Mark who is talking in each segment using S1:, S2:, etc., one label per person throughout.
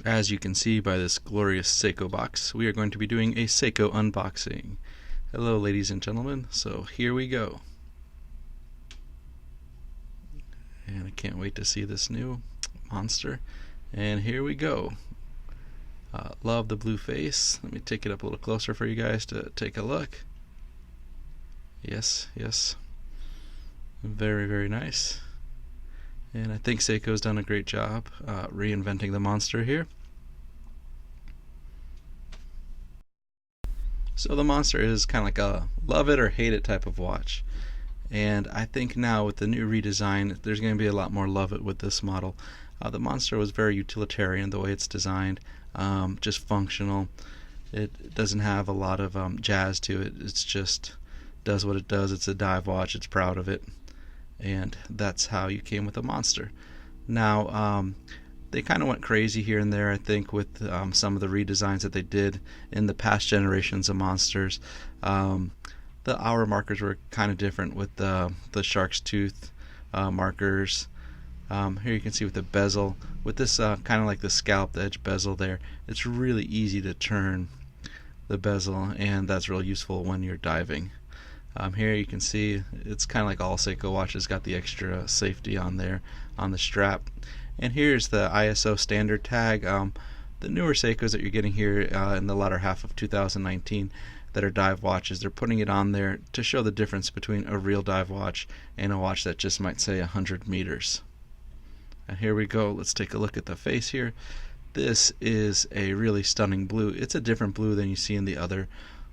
S1: As you can see by this glorious Seiko box, we are going to be doing a Seiko unboxing. Hello ladies and gentlemen, so here we go. And I can't wait to see this new monster. And here we go. Love the blue face. Let me take it up a little closer for you guys to take a look. Yes, yes. Very, very nice. And I think Seiko's done a great job reinventing the monster here. So the monster is kind of like a love it or hate it type of watch. And I think now with the new redesign, there's going to be a lot more love it with this model. The monster was very utilitarian the way it's designed, just functional. It doesn't have a lot of jazz to it. It's just does what it does. It's a dive watch. It's proud of it. And that's how you came with a monster. Now they kind of went crazy here and there, I think, with some of the redesigns that they did in the past generations of monsters. The hour markers were kind of different with the shark's tooth markers. Here you can see with the bezel, with this kind of like the scalped edge bezel there, it's really easy to turn the bezel, and that's real useful when you're diving. Here you can see it's kind of like all Seiko watches, got the extra safety on there on the strap. And here's the ISO standard tag. The newer Seikos that you're getting here in the latter half of 2019 that are dive watches, they're putting it on there to show the difference between a real dive watch and a watch that just might say 100 meters. And here we go. Let's take a look at the face here. This is a really stunning blue. It's a different blue than you see in the other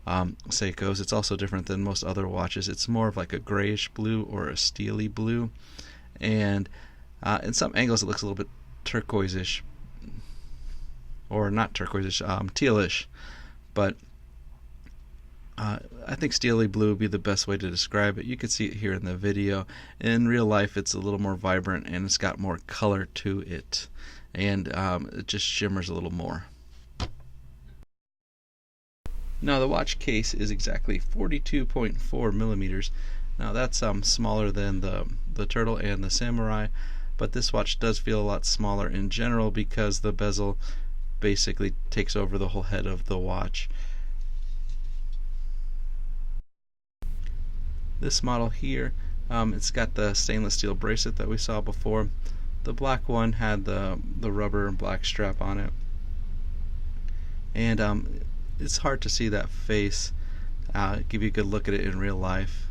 S1: Seikos. It's also different than most other watches. It's more of like a grayish blue or a steely blue, and in some angles it looks a little bit turquoise-ish, or not turquoise-ish, tealish, but I think steely blue would be the best way to describe it. You can see it here in the video. In real life it's a little more vibrant and it's got more color to it, and it just shimmers a little more. Now the watch case is exactly 42.4 millimeters. Now that's smaller than the Turtle and the Samurai, but this watch does feel a lot smaller in general because the bezel basically takes over the whole head of the watch. This model here, it's got the stainless steel bracelet that we saw before. The black one had the rubber and black strap on it, and it's hard to see that face, give you a good look at it in real life.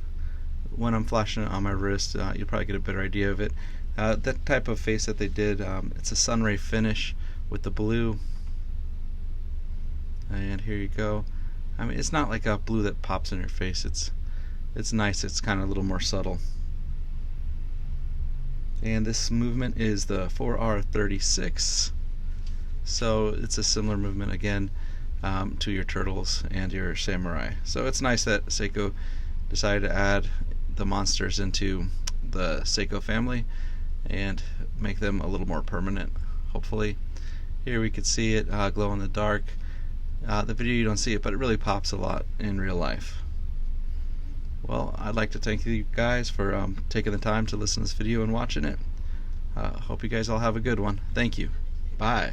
S1: When I'm flashing it on my wrist, you'll probably get a better idea of it. That type of face that they did, it's a sunray finish with the blue. And here you go. I mean, it's not like a blue that pops in your face. It's nice. It's kind of a little more subtle. And this movement is the 4R36. So it's a similar movement again to your Turtles and your Samurai. So it's nice that Seiko decided to add the monsters into the Seiko family and make them a little more permanent, hopefully. Here we could see it glow in the dark. The video you don't see it, but it really pops a lot in real life. Well, I'd like to thank you guys for taking the time to listen to this video and watching it. Hope you guys all have a good one. Thank you. Bye.